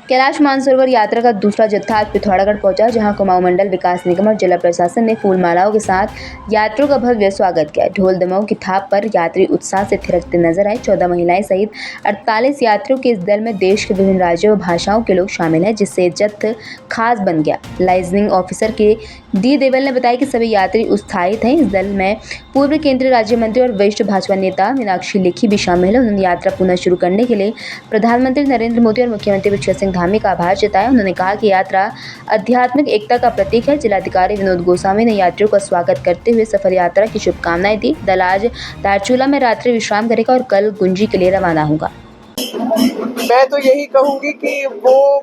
कैलाश मानसरोवर यात्रा का दूसरा जत्था आज पिथौरागढ़ पहुंचा, जहां कुमाऊं मंडल विकास निगम और जिला प्रशासन ने फूल मालाओं के साथ यात्रियों का भव्य स्वागत किया। ढोल दमाओं की थाप पर यात्री उत्साह से थिरकते नजर आए। 14 महिलाएं सहित 48 यात्रियों के इस दल में देश के विभिन्न राज्यों व भाषाओं के लोग शामिल हैं, जिससे जत्था खास बन गया। लाइजनिंग ऑफिसर के डी देवल ने बताया कि सभी यात्री उत्साहित हैं। इस दल में पूर्व केंद्रीय राज्य मंत्री और वरिष्ठ भाजपा नेता मीनाक्षी लेखी भी शामिल है। उन्होंने यात्रा पुनः शुरू करने के लिए प्रधानमंत्री नरेंद्र मोदी और मुख्यमंत्री विजय सिंह धामी का आभार जताया। उन्होंने कहा कि यात्रा आध्यात्मिक एकता का प्रतीक है। जिलाधिकारी विनोद गोस्वामी ने यात्रियों का स्वागत करते हुए सफल यात्रा की शुभकामनाएं दी। दल आज धारचूला में रात्रि विश्राम करेगा और कल गुंजी के लिए रवाना होगा। मैं तो यही कहूंगी कि वो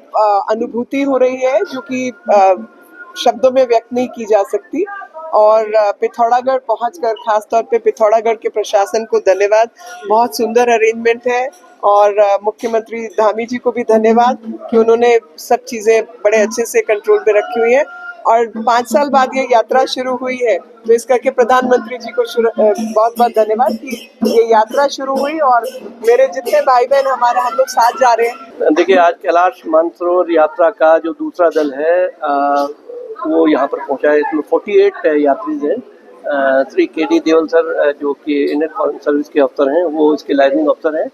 अनुभूति हो रही है जो कि शब्दों में व्यक्त नहीं की जा सकती। और पिथौरागढ़ पहुंचकर खास तौर पे पिथौरागढ़ के प्रशासन को धन्यवाद। बहुत सुंदर अरेंजमेंट है और मुख्यमंत्री धामी जी को भी धन्यवाद कि उन्होंने सब चीजें बड़े अच्छे से कंट्रोल में रखी हुई हैं। और 5 साल बाद ये यात्रा शुरू हुई है, तो इस करके प्रधानमंत्री जी को बहुत बहुत धन्यवाद कि ये यात्रा शुरू हुई और मेरे जितने भाई बहन हम लोग साथ जा रहे हैं। देखिए, आज कैलाश मानसरोवर यात्रा का जो दूसरा दल है वो यहाँ पर पहुँचा है। इसमें 48 यात्री हैं। श्री के.डी. देवल सर जो कि इंडियन फॉरेन सर्विस के अफसर हैं, वो इसके लाइजनिंग अफसर हैं।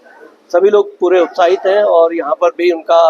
सभी लोग पूरे उत्साहित हैं और यहाँ पर भी उनका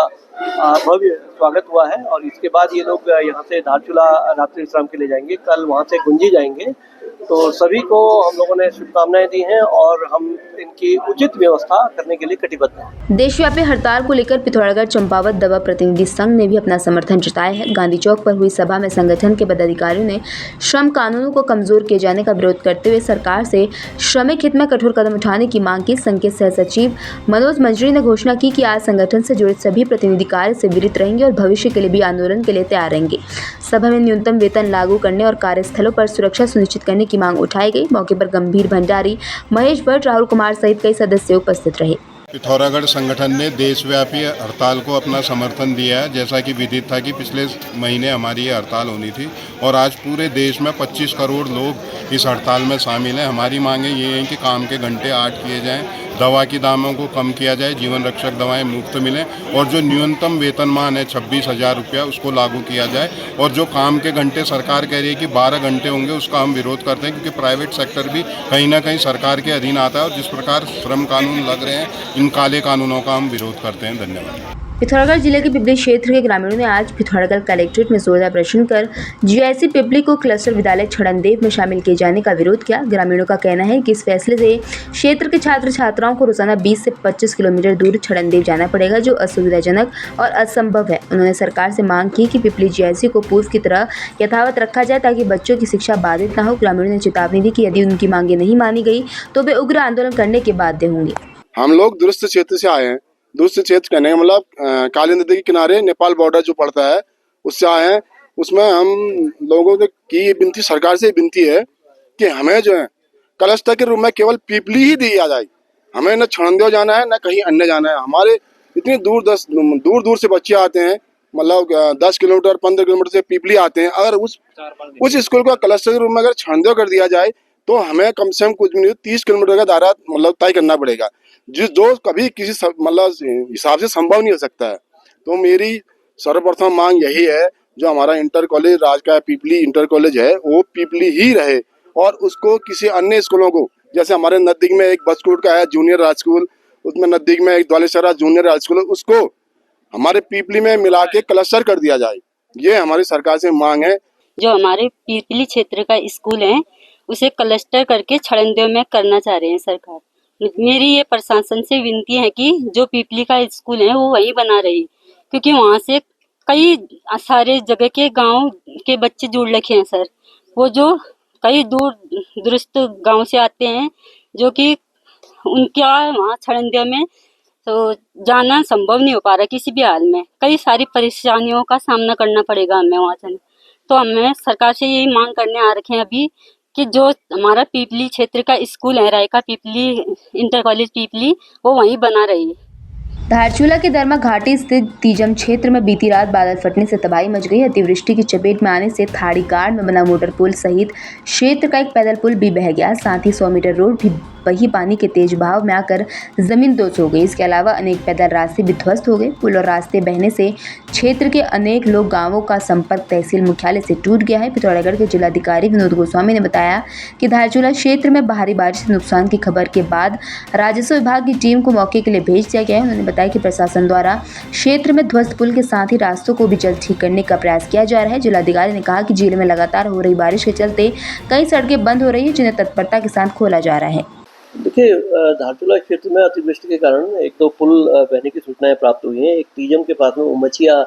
भव्य स्वागत हुआ है। और इसके बाद ये लोग यहाँ से धारचूला रात्रि विश्राम के लिए जाएंगे, कल वहाँ से गुंजी जाएंगे। तो सभी को हम लोगों ने शुभकामनाएं दी हैं और हम इनकी उचित व्यवस्था करने के लिए कटिबद्ध हैं। देशव्यापी हड़ताल को लेकर पिथौरागढ़ चंपावत दवा प्रतिनिधि संघ ने भी अपना समर्थन जताया है। गांधी चौक पर हुई सभा में संगठन के पदाधिकारियों ने श्रम कानूनों को कमजोर किए जाने का विरोध करते हुए सरकार से श्रमिक हित में कठोर कदम उठाने की मांग की। संघ के सह सचिव मनोज मंजरी ने घोषणा की कि आज संगठन से जुड़े सभी प्रतिनिधि कार्य से विरत रहेंगे और भविष्य के लिए भी आंदोलन के लिए तैयार रहेंगे। सभा में न्यूनतम वेतन लागू करने और कार्यस्थलों पर सुरक्षा सुनिश्चित करने की मांग उठाई गई। मौके पर गंभीर भंडारी, महेश भट्ट, राहुल कुमार सहित कई सदस्य उपस्थित रहे। पिथौरागढ़ संगठन ने देशव्यापी हड़ताल को अपना समर्थन दिया है। जैसा कि विदित था कि पिछले महीने हमारी ये हड़ताल होनी थी और आज पूरे देश में 25 करोड़ लोग इस हड़ताल में शामिल हैं। हमारी मांगें ये हैं कि काम के घंटे 8 किए जाएं, दवा की दामों को कम किया जाए, जीवन रक्षक दवाएं मुफ्त मिलें और जो न्यूनतम वेतनमान है 26,000 रुपया उसको लागू किया जाए। और जो काम के घंटे सरकार कह रही है कि 12 घंटे होंगे, उसका हम विरोध करते हैं क्योंकि प्राइवेट सेक्टर भी कहीं ना कहीं सरकार के अधीन आता है और जिस प्रकार श्रम कानून लग रहे हैं, इन काले कानूनों का हम विरोध करते हैं। धन्यवाद। पिथौरागढ़ जिले के पिपली क्षेत्र के ग्रामीणों ने आज पिथौरागढ़ कलेक्ट्रेट में जोरदार प्रदर्शन कर जीआईसी पिपली को क्लस्टर विद्यालय छड़नदेव में शामिल किए जाने का विरोध किया। ग्रामीणों का कहना है कि इस फैसले से क्षेत्र के छात्र छात्राओं को रोजाना 20 से 25 किलोमीटर दूर छड़नदेव जाना पड़ेगा, जो असुविधाजनक और असंभव है। उन्होंने सरकार से मांग की कि पिपली जीआईसी को पूर्व की तरह यथावत रखा जाए ताकि बच्चों की शिक्षा बाधित न हो। ग्रामीणों ने चेतावनी दी कि यदि उनकी मांगे नहीं मानी गई तो वे उग्र आंदोलन करने के बाध्य होंगे। हम लोग दूरस्थ क्षेत्र से आए हैं। दूसरे क्षेत्र कहने का मतलब काली नदी के किनारे नेपाल बॉर्डर जो पड़ता है उससे आए हैं। उसमें हम लोगों की विनती, सरकार से विनती है कि हमें जो है क्लस्टर के रूप में केवल पिपली ही दिया जाए। हमें न छड़नदेव जाना है न कहीं अन्य जाना है। हमारे इतनी दूर से बच्चे आते हैं, मतलब 10 किलोमीटर 15 किलोमीटर से पिपली आते हैं। अगर उस स्कूल को क्लस्टर के रूप में अगर छड़नदेव कर दिया जाए तो हमें कम से कम कुछ भी नहीं 30 किलोमीटर का दायरा मतलब तय करना पड़ेगा, जो कभी किसी मतलब हिसाब से संभव नहीं हो सकता है। तो मेरी सर्वप्रथम मांग यही है, जो हमारा इंटर कॉलेज राज का पिपली इंटर कॉलेज है वो पिपली ही रहे और उसको किसी अन्य स्कूलों को, जैसे हमारे नजदीक में एक बसकोट का है जूनियर राज स्कूल, उसमें नजदीक में एक द्वालेश्वरा जूनियर राज स्कूल, उसको हमारे पिपली में मिला के क्लस्टर कर दिया जाए। ये हमारी सरकार से मांग है। जो हमारे पिपली क्षेत्र का स्कूल है उसे क्लस्टर करके छड़नदेव में करना चाह रहे हैं सरकार। मेरी ये प्रशासन से विनती है कि जो पिपली का स्कूल है वो वही बना रही, क्योंकि वहाँ से कई सारे जगह के गांव के बच्चे जुड़ रखे हैं सर। वो जो कई दूरस्थ गांव से आते हैं, जो कि उनका वहाँ छड़नदेव में तो जाना संभव नहीं हो पा रहा किसी भी हाल में। कई सारी परेशानियों का सामना करना पड़ेगा हमें वहाँ जाने। तो हमें सरकार से यही मांग करने आ रखे हैं अभी कि जो हमारा पिपली क्षेत्र का स्कूल है रायका पिपली इंटर कॉलेज पिपली, वो वहीं बना रही है। धारचूला के दरमा घाटी स्थित तीजम क्षेत्र में बीती रात बादल फटने से तबाही मच गई। अतिवृष्टि की चपेट में आने से थाड़ी गाड़ में बना मोटर पुल सहित क्षेत्र का एक पैदल पुल भी बह गया। साथ ही 100 मीटर रोड भी वही पानी के तेज बहाव में आकर जमीन दोष हो गई। इसके अलावा अनेक पैदल रास्ते भी ध्वस्त हो गए। पुल और रास्ते बहने से क्षेत्र के अनेक लोग गाँवों का संपर्क तहसील मुख्यालय से टूट गया है। पिथौरागढ़ के जिलाधिकारी विनोद गोस्वामी ने बताया कि धारचूला क्षेत्र में भारी बारिश से नुकसान की खबर के बाद राजस्व विभाग की टीम को मौके के लिए भेज दिया गया है। उन्होंने बताया कि प्रशासन द्वारा क्षेत्र में ध्वस्त पुल के साथ ही रास्तों को भी जल्द ठीक करने का प्रयास किया जा रहा है। जिलाधिकारी ने कहा कि जिले में लगातार हो रही बारिश के चलते कई सड़कें बंद हो रही है, जिन्हें तत्परता के साथ खोला जा रहा है। देखिए, धारचूला क्षेत्र में अतिवृष्टि के कारण एक तो पुल बहने की सूचनाएं प्राप्त हुई हैं। एक टीजम के पास में उमचिया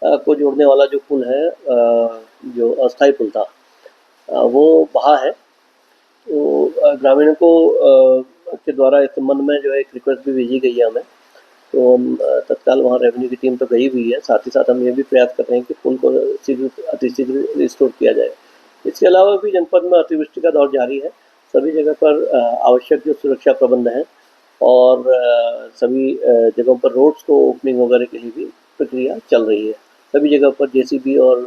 को जोड़ने वाला जो पुल है, जो अस्थायी पुल था, वो बहा है। तो ग्रामीणों को के द्वारा इस संबंध में जो है एक रिक्वेस्ट भी भेजी गई है हमें, तो हम तत्काल वहाँ रेवेन्यू की टीम तो गई हुई है। साथ ही साथ हम ये भी प्रयास कर रहे हैं कि पुल को अतिशीघ्र रिस्टोर किया जाए। इसके अलावा भी जनपद में अतिवृष्टि का दौर जारी है। सभी जगह पर आवश्यक जो सुरक्षा प्रबंध हैं और सभी जगहों पर रोड्स को ओपनिंग वगैरह के लिए भी प्रक्रिया चल रही है। सभी जगह पर जेसीबी और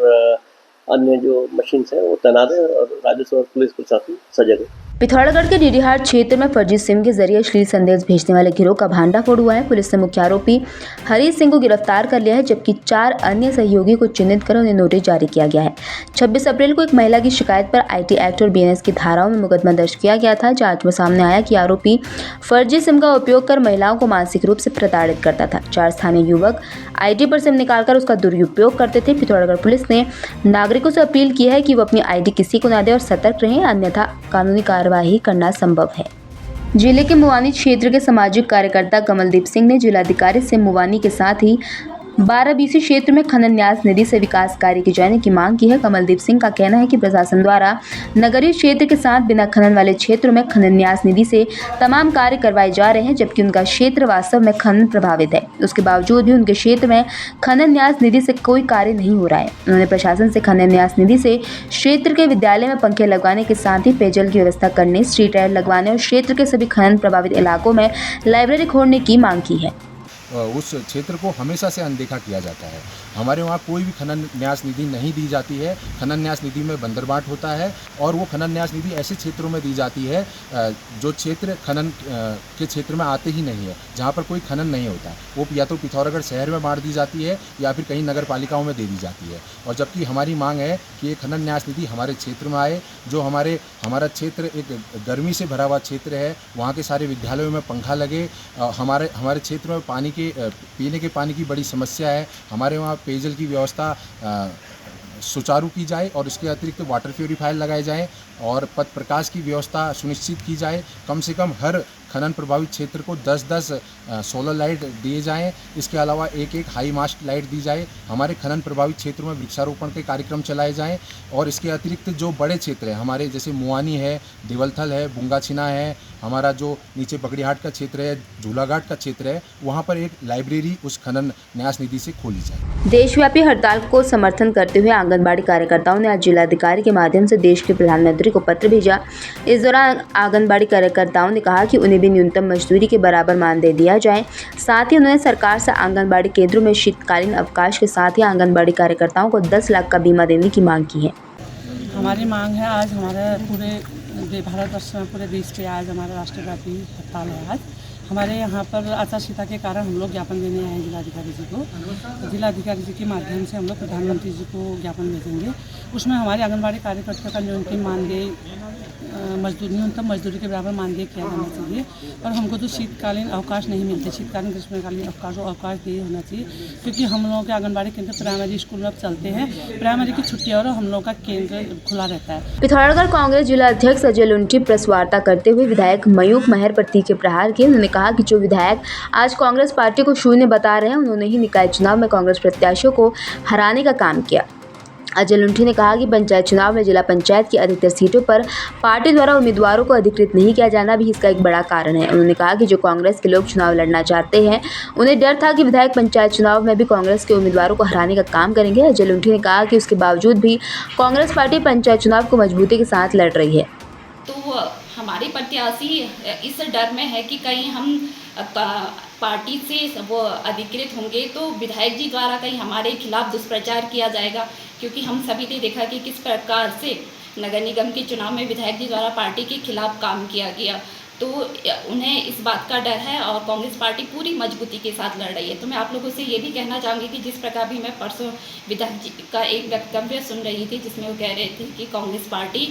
अन्य जो मशीन्स हैं वो तैनात हैं और राजस्व और पुलिस प्रशासन सजग है। पिथौरागढ़ के डीडीहाट क्षेत्र में फर्जी सिम के जरिए अश्लील संदेश भेजने वाले गिरोह का भांडाफोड़ हुआ है। पुलिस ने मुख्य आरोपी हरीश सिंह को गिरफ्तार कर लिया है, जबकि 4 अन्य सहयोगी को चिन्हित कर उन्हें नोटिस जारी किया गया है। 26 अप्रैल को एक महिला की शिकायत पर आईटी एक्ट और बीएनएस की धाराओं में मुकदमा दर्ज किया गया था। जांच में सामने आया कि आरोपी फर्जी सिम का उपयोग कर महिलाओं को मानसिक रूप से प्रताड़ित करता था। 4 स्थानीय युवक आईडी पर सिम निकालकर उसका दुरुपयोग करते थे। पिथौरागढ़ पुलिस ने नागरिकों से अपील की है कि वो अपनी आईडी किसी को न दें और सतर्क रहें, अन्यथा कानूनी कार्रवाई करना संभव है। जिले के मुवानी क्षेत्र के सामाजिक कार्यकर्ता कमलदीप सिंह ने जिलाधिकारी से मुवानी के साथ ही 12 BC क्षेत्र में खनन न्यास निधि से विकास कार्य किए जाने की मांग की है। कमलदीप सिंह का कहना है कि प्रशासन द्वारा नगरीय क्षेत्र के साथ बिना खनन वाले क्षेत्रों में खनन न्यास निधि से तमाम कार्य करवाए जा रहे हैं, जबकि उनका क्षेत्र वास्तव में खनन प्रभावित है। उसके बावजूद भी उनके क्षेत्र में खनन न्यास निधि से कोई कार्य नहीं हो रहा है। उन्होंने प्रशासन से खनन न्यास निधि से क्षेत्र के विद्यालय में पंखे लगवाने के साथ ही पेयजल की व्यवस्था करने, स्ट्रीट लाइट लगवाने और क्षेत्र के सभी खनन प्रभावित इलाकों में लाइब्रेरी खोलने की मांग की है। उस क्षेत्र को हमेशा से अनदेखा किया जाता है। हमारे वहाँ कोई भी खनन न्यास निधि नहीं दी जाती है। खनन न्यास निधि में बंदरबाट होता है और वो खनन न्यास निधि ऐसे क्षेत्रों में दी जाती है जो क्षेत्र खनन के क्षेत्र में आते ही नहीं है, जहाँ पर कोई खनन नहीं होता। वो या तो पिथौरागढ़ शहर में बांट दी जाती है या फिर कहीं नगर पालिकाओं में दे दी जाती है। और जबकि हमारी मांग है कि ये खनन न्यास निधि हमारे क्षेत्र में आए। जो हमारा क्षेत्र एक गर्मी से भरा हुआ क्षेत्र है, वहाँ के सारे विद्यालयों में पंखा लगे। हमारे क्षेत्र में पीने के पानी की बड़ी समस्या है। हमारे वहाँ पेयजल की व्यवस्था सुचारू की जाए और इसके अतिरिक्त वाटर प्यूरीफायर लगाए जाएं और पथ प्रकाश की व्यवस्था सुनिश्चित की जाए। कम से कम हर खनन प्रभावित क्षेत्र को 10-10 सोलर लाइट दिए जाएं। इसके अलावा एक हाई मास्ट लाइट दी जाए। हमारे खनन प्रभावित क्षेत्रों में वृक्षारोपण के कार्यक्रम चलाए जाएं और इसके अतिरिक्त जो बड़े क्षेत्र हैं हमारे, जैसे मुवानी है, देवलथल है, बुंगाछिना है, हमारा जो नीचे बगड़ीहाट का क्षेत्र है, झूलाघाट का क्षेत्र है, वहाँ पर एक लाइब्रेरी उस खनन न्यास निधि से खोली जाए। देशव्यापी हड़ताल को समर्थन करते हुए आंगनबाड़ी कार्यकर्ताओं ने आज जिलाधिकारी के माध्यम से देश के प्रधानमंत्री को पत्र भेजा। इस दौरान आंगनबाड़ी कार्यकर्ताओं ने कहा कि उन्हें भी न्यूनतम मजदूरी के बराबर मानदेय दिया जाए। साथ ही उन्होंने सरकार से आंगनबाड़ी केंद्रों में शीतकालीन अवकाश के साथ ही आंगनबाड़ी कार्यकर्ताओं को 10 लाख का बीमा देने की मांग की है। हमारी मांग है, आज हमारे पूरे भारतवर्ष में, पूरे देश पे आज हमारा राष्ट्रव्यापी हड़ताल है। आज हमारे यहाँ पर आचार संहिता के कारण हम लोग ज्ञापन देने आए हैं जिलाधिकारी जी को। जिलाधिकारी जी के माध्यम से हम लोग प्रधानमंत्री जी को ज्ञापन भेजेंगे। उसमें हमारे आंगनबाड़ी कार्यकर्ता का न्यूनतम मानदेय न्यूनतम मजदूरी के बराबर मानदेय किया जाना चाहिए। और हमको तो शीतकालीन अवकाश नहीं मिलते, शीतकालीन ग्रीष्मकालीन अवकाश दिए होना चाहिए, क्योंकि हम लोगों के आंगनबाड़ी केंद्र प्राइमरी स्कूल में चलते हैं। प्राइमरी की छुट्टियों और हम लोगों का केंद्र खुला रहता है। पिथौरागढ़ कांग्रेस जिला अध्यक्ष अजय लुंठी प्रेस वार्ता करते हुए विधायक मयूख महर पर तीखे प्रहार किए। उन्होंने कहा कि जो विधायक आज कांग्रेस पार्टी को शून्य बता रहे हैं, उन्होंने ही निकाय चुनाव में कांग्रेस प्रत्याशियों को हराने का काम किया। अजय लुंठी ने कहा कि पंचायत चुनाव में जिला पंचायत की अधिकतर सीटों पर पार्टी द्वारा उम्मीदवारों को अधिकृत नहीं किया जाना भी इसका एक बड़ा कारण है। उन्होंने कहा कि जो कांग्रेस के लोग चुनाव लड़ना चाहते हैं, उन्हें डर था कि विधायक पंचायत चुनाव में भी कांग्रेस के उम्मीदवारों को हराने का काम करेंगे। अजय लुंठी ने कहा कि उसके बावजूद भी कांग्रेस पार्टी पंचायत चुनाव को मजबूती के साथ लड़ रही है। तो हमारे प्रत्याशी इस डर में है कि कहीं हम पार्टी से वो अधिकृत होंगे तो विधायक जी द्वारा कहीं हमारे खिलाफ दुष्प्रचार किया जाएगा, क्योंकि हम सभी ने देखा कि किस प्रकार से नगर निगम के चुनाव में विधायक जी द्वारा पार्टी के खिलाफ काम किया गया। तो उन्हें इस बात का डर है और कांग्रेस पार्टी पूरी मजबूती के साथ लड़ रही है। तो मैं आप लोगों से ये भी कहना चाहूँगी कि जिस प्रकार भी मैं परसों विधायक जी का एक वक्तव्य सुन रही थी जिसमें वो कह रहे थे कि कांग्रेस पार्टी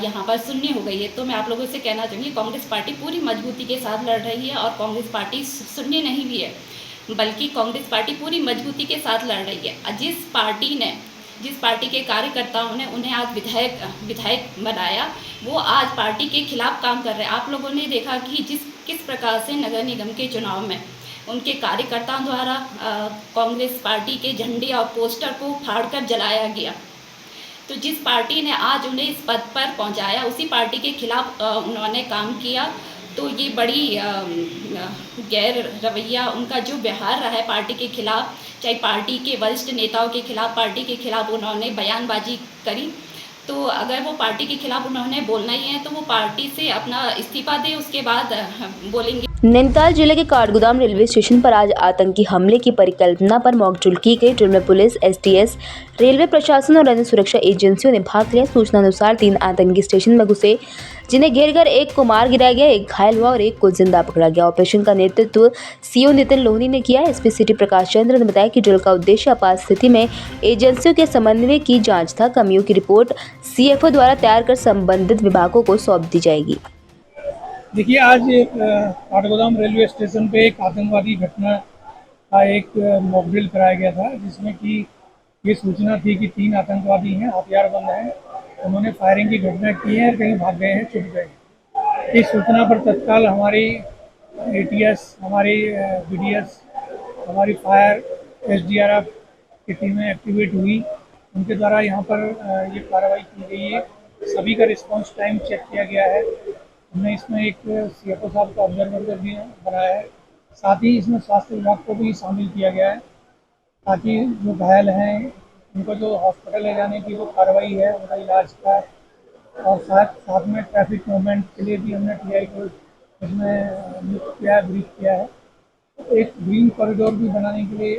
यहाँ पर शून्य हो गई है, तो मैं आप लोगों से कहना चाहूँगी कांग्रेस पार्टी पूरी मजबूती के साथ लड़ रही है और कांग्रेस पार्टी शून्य नहीं भी है, बल्कि कांग्रेस पार्टी पूरी मजबूती के साथ लड़ रही है। जिस पार्टी के कार्यकर्ताओं ने उन्हें आज विधायक बनाया, वो आज पार्टी के खिलाफ काम कर रहे हैं। आप लोगों ने देखा कि किस प्रकार से नगर निगम के चुनाव में उनके कार्यकर्ताओं द्वारा कांग्रेस पार्टी के झंडे और पोस्टर को फाड़कर जलाया गया। तो जिस पार्टी ने आज उन्हें इस पद पर पहुंचाया, उसी पार्टी के खिलाफ उन्होंने काम किया। तो ये बड़ी गैर रवैया उनका जो व्यवहार रहा है पार्टी के खिलाफ, चाहे पार्टी के वरिष्ठ नेताओं के खिलाफ, पार्टी के खिलाफ उन्होंने बयानबाजी करी। तो अगर वो पार्टी के खिलाफ उन्होंने बोलना ही है तो वो पार्टी से अपना इस्तीफा दे, उसके बाद बोलेंगे। नैनीताल जिले के काठगोदाम रेलवे स्टेशन पर आज आतंकी हमले की परिकल्पना पर मॉकड्रिल की गई, जिनमें पुलिस, एसटीएस, रेलवे प्रशासन और अन्य सुरक्षा एजेंसियों ने भाग लिया। सूचना अनुसार 3 आतंकी स्टेशन में घुसे, जिन्हें घेरकर एक को मार गिराया गया, एक घायल हुआ और एक को जिंदा पकड़ा गया। ऑपरेशन का नेतृत्व सीओ नितिन लोहनी ने किया। एसपी सिटी प्रकाश चंद्र ने बताया कि ड्रिल का उद्देश्य आपात स्थिति में एजेंसियों के समन्वय की जाँच था। कमियों की रिपोर्ट सीएफओ द्वारा तैयार कर संबंधित विभागों को सौंप दी जाएगी। देखिए, आज काठगोदाम रेलवे स्टेशन पे एक आतंकवादी घटना का एक मॉकड्रिल कराया गया था, जिसमें कि ये सूचना थी कि 3 आतंकवादी हैं, हथियारबंद हैं, उन्होंने फायरिंग की घटना की है और कहीं भाग गए हैं, छुप गए। इस सूचना पर तत्काल हमारी एटीएस, हमारी बीडीएस, हमारी फायर, एसडीआरएफ की टीमें एक्टिवेट हुई। उनके द्वारा यहाँ पर ये कार्रवाई की गई है। सभी का रिस्पांस टाइम चेक किया गया है। हमने इसमें एक सीएफओ साहब का ऑब्जर्वर भी बनाया है। साथ ही इसमें स्वास्थ्य विभाग को भी शामिल किया गया है, ताकि जो घायल हैं उनको जो हॉस्पिटल ले जाने की जो कार्रवाई है, उनका इलाज का, और साथ में ट्रैफिक मूवमेंट के लिए भी हमने टीआई को इसमें नियुक्त किया है, ब्रीफ किया है। एक ग्रीन कॉरिडोर भी बनाने के लिए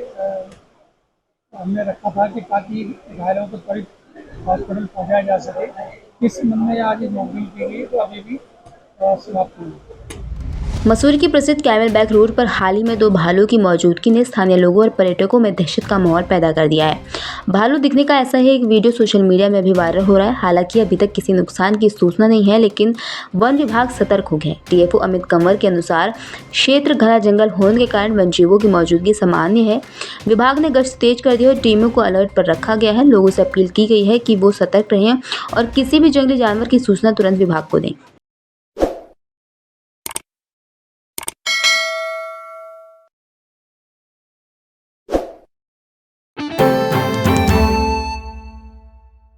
हमने रखा था कि ताकि घायलों को त्वरित हॉस्पिटल पहुँचाया जा सके। इस संबंध में आज मॉकड्रिल की गई, तो अभी भी समाप्त हुई। मसूरी की प्रसिद्ध कैमल बैक रोड पर हाल ही में 2 भालू की मौजूदगी ने स्थानीय लोगों और पर्यटकों में दहशत का माहौल पैदा कर दिया है। भालू दिखने का ऐसा ही एक वीडियो सोशल मीडिया में भी वायरल हो रहा है। हालांकि अभी तक किसी नुकसान की सूचना नहीं है, लेकिन वन विभाग सतर्क हो गया। टीएफओ अमित कंवर के अनुसार क्षेत्र घना जंगल होने के कारण वन्यजीवों की मौजूदगी सामान्य है। विभाग ने गश्त तेज कर दी और टीमों को अलर्ट पर रखा गया है। लोगों से अपील की गई है कि वो सतर्क रहें और किसी भी जंगली जानवर की सूचना तुरंत विभाग को दें।